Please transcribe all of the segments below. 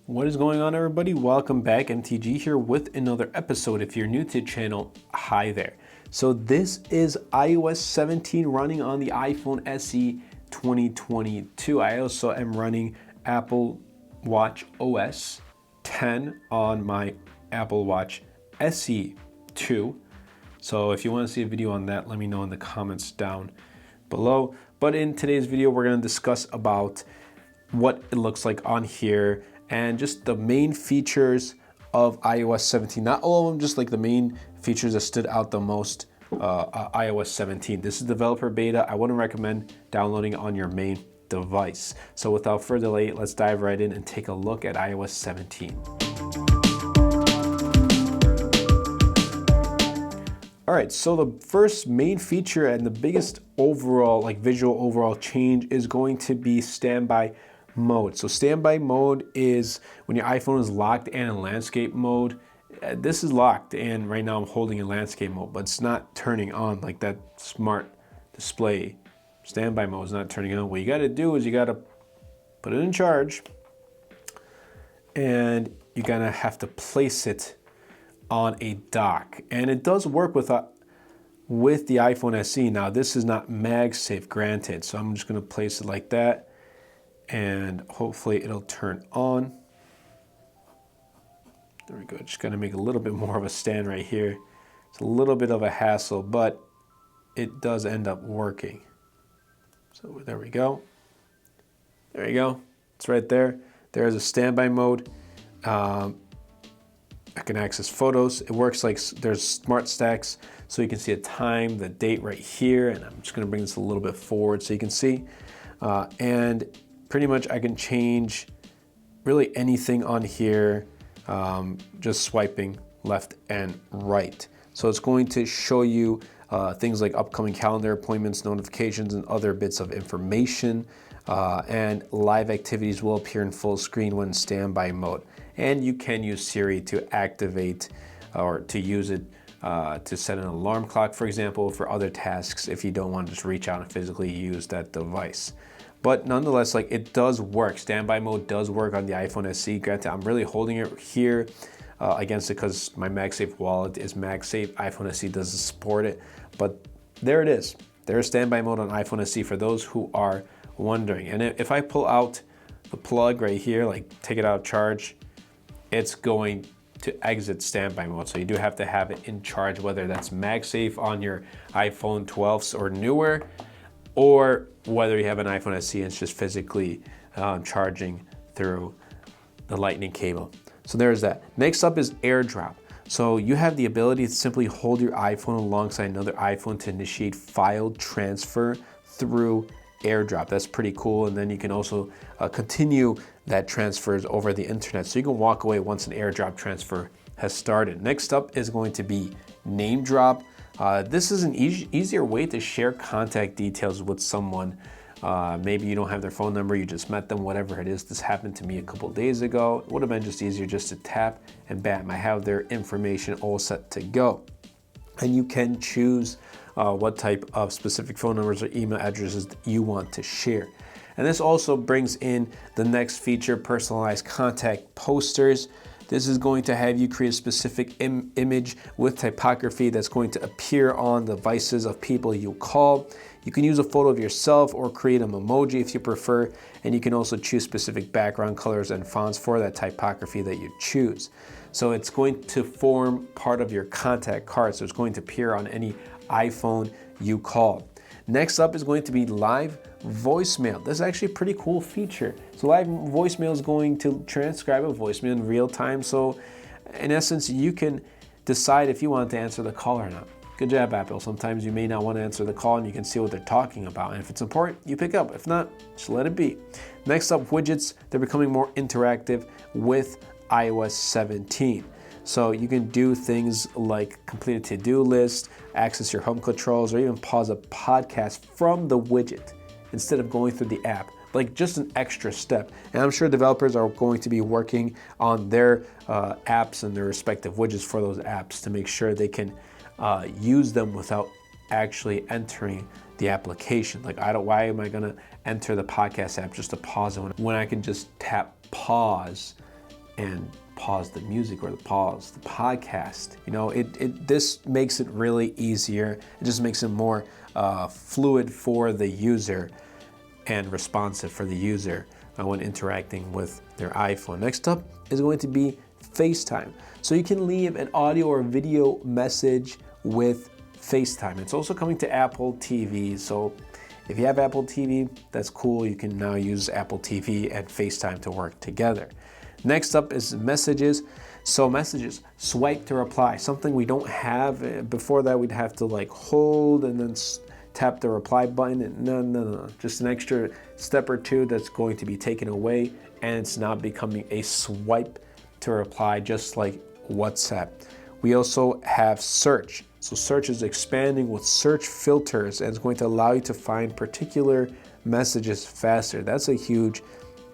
What is going on, everybody? Welcome back. MTG here with another episode. If you're new to the channel, hi there. So this is iOS 17 running on the iPhone SE 2022. I also am running Apple Watch OS 10 on my Apple Watch SE 2. So if you want to see a video on that, let me know in the comments down below. But in today's video, we're going to discuss about what it looks like on here and just the main features of iOS 17. Not all of them, just like the main features that stood out the most iOS 17. This is developer beta. I wouldn't recommend downloading on your main device. So without further delay, let's dive right in and take a look at iOS 17. All right, so the first main feature and the biggest overall, visual overall change is going to be standby mode. So standby mode is when your iPhone is locked and in landscape mode. This is locked and right now I'm holding in landscape mode, but it's not turning on like that smart display. Standby mode is not turning on. What you got to do is you got to put it in charge and you're going to have to place it on a dock. And it does work with the iPhone SE. Now this is not MagSafe, granted, so I'm just going to place it like that and hopefully it'll turn on. There we go. Just got to make a little bit more of a stand right here. It's a little bit of a hassle, but it does end up working. So there we go. There you go. It's right there. There's a standby mode. I can access photos. It works like there's smart stacks, so you can see a time, the date right here, and I'm just going to bring this a little bit forward so you can see. And pretty much I can change really anything on here, just swiping left and right. So it's going to show you things like upcoming calendar appointments, notifications, and other bits of information. And live activities will appear in full screen when standby mode. And you can use Siri to activate or to use it to set an alarm clock, for example, for other tasks if you don't want to just reach out and physically use that device. But nonetheless, it does work. Standby mode does work on the iPhone SE. Granted, I'm really holding it here against it because my MagSafe wallet is MagSafe. iPhone SE doesn't support it, but there it is. There's standby mode on iPhone SE for those who are wondering. And if I pull out the plug right here, take it out of charge, it's going to exit standby mode. So you do have to have it in charge, whether that's MagSafe on your iPhone 12s or newer, or whether you have an iPhone SE and it's just physically charging through the lightning cable. So there's that. Next up is AIRDROP. So you have the ability to simply hold your iPhone alongside another iPhone to initiate file transfer through AIRDROP. That's pretty cool. And then you can also continue that transfers over the internet. So you can walk away once an AIRDROP transfer has started. Next up is going to be NAMEDROP. This is an easier way to share contact details with someone. Maybe you don't have their phone number, you just met them, whatever it is. This happened to me a couple days ago. It would have been just easier just to tap and bam, I have their information all set to go. And you can choose what type of specific phone numbers or email addresses you want to share. And this also brings in the next feature, personalized contact posters. This is going to have you create a specific image with typography that's going to appear on the devices of people you call. You can use a photo of yourself or create an emoji if you prefer, and you can also choose specific background colors and fonts for that typography that you choose. So it's going to form part of your contact card, so it's going to appear on any iPhone you call. Next up is going to be live voicemail. This is actually a pretty cool feature. So live voicemail is going to transcribe a voicemail in real time. So in essence, you can decide if you want to answer the call or not. Good job, Apple. Sometimes you may not want to answer the call and you can see what they're talking about. And if it's important, you pick up. If not, just let it be. Next up, widgets. They're becoming more interactive with iOS 17. So you can do things like complete a to-do list, access your home controls, or even pause a podcast from the widget instead of going through the app. Just an extra step. And I'm sure developers are going to be working on their apps and their respective widgets for those apps to make sure they can use them without actually entering the application. Why am I gonna enter the podcast app just to pause it when I can just tap pause and pause the music or pause the podcast. You know, this makes it really easier. It just makes it more fluid for the user and responsive for the user when interacting with their iPhone. Next up is going to be FaceTime. So you can leave an audio or video message with FaceTime. It's also coming to Apple TV. So if you have Apple TV, that's cool. You can now use Apple TV and FaceTime to work together. Next up is messages. So messages, swipe to reply, something we don't have. Before that, we'd have to like hold and then tap the reply button. And no. Just an extra step or two that's going to be taken away, and it's now becoming a swipe to reply, just like WhatsApp. We also have search. So search is expanding with search filters, and it's going to allow you to find particular messages faster. That's a huge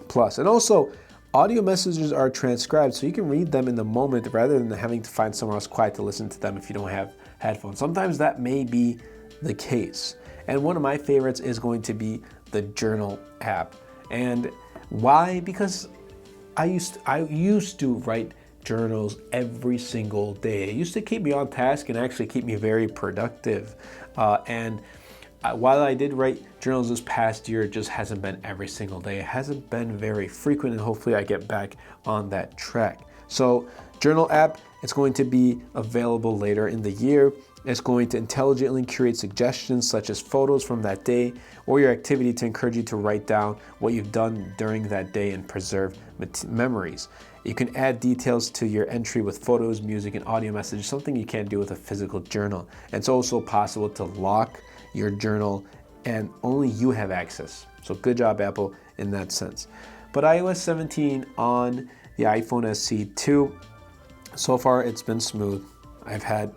plus. And also, audio messages are transcribed, so you can read them in the moment rather than having to find somewhere else quiet to listen to them if you don't have headphones. Sometimes that may be the case. And one of my favorites is going to be the Journal app. And why? Because I used to write journals every single day. It used to keep me on task and actually keep me very productive. While I did write journals this past year, it just hasn't been every single day. It hasn't been very frequent, and hopefully I get back on that track. So Journal app, it's going to be available later in the year. It's going to intelligently create suggestions such as photos from that day or your activity to encourage you to write down what you've done during that day and preserve memories. You can add details to your entry with photos, music, and audio messages, something you can't do with a physical journal. And it's also possible to lock your journal and only you have access. So good job, Apple, in that sense. But iOS 17 on the iPhone SE 2, so far it's been smooth. I've had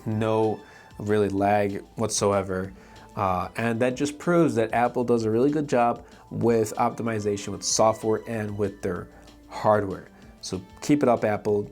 no really lag whatsoever. And that just proves that Apple does a really good job with optimization with software and with their hardware. So keep it up, Apple.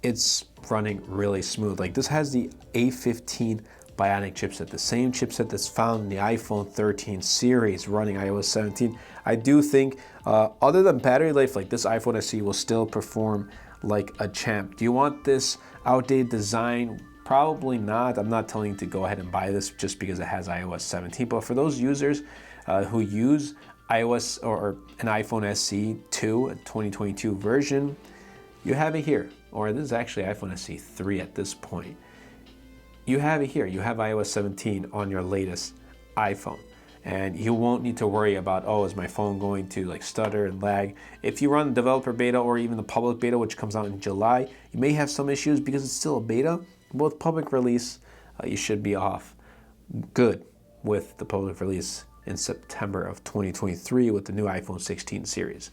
It's running really smooth. Like, this has the A15 Bionic chipset, the same chipset that's found in the iPhone 13 series running iOS 17. I do think, other than battery life, like, this iPhone SE will still perform like a champ. Do you want this outdated design? Probably not. I'm not telling you to go ahead and buy this just because it has iOS 17, but for those users who use iOS or an iPhone SE 2, a 2022 version, you have it here. Or this is actually iPhone SE 3 at this point. You have it here. You have iOS 17 on your latest iPhone. And you won't need to worry about, oh, is my phone going to like stutter and lag? If you run the developer beta or even the public beta, which comes out in July, you may have some issues because it's still a beta. Both public release, you should be off good with the public release in September of 2023 with the new iPhone 16 series.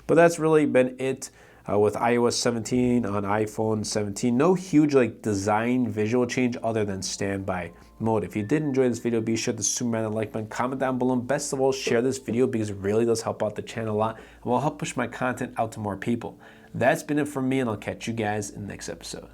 But that's really been it with iOS 17 on iPhone 17. No huge like design visual change other than standby mode. If you did enjoy this video, be sure to smash the like button, comment down below, and best of all, share this video because it really does help out the channel a lot and will help push my content out to more people. That's been it from me, and I'll catch you guys in the next episode.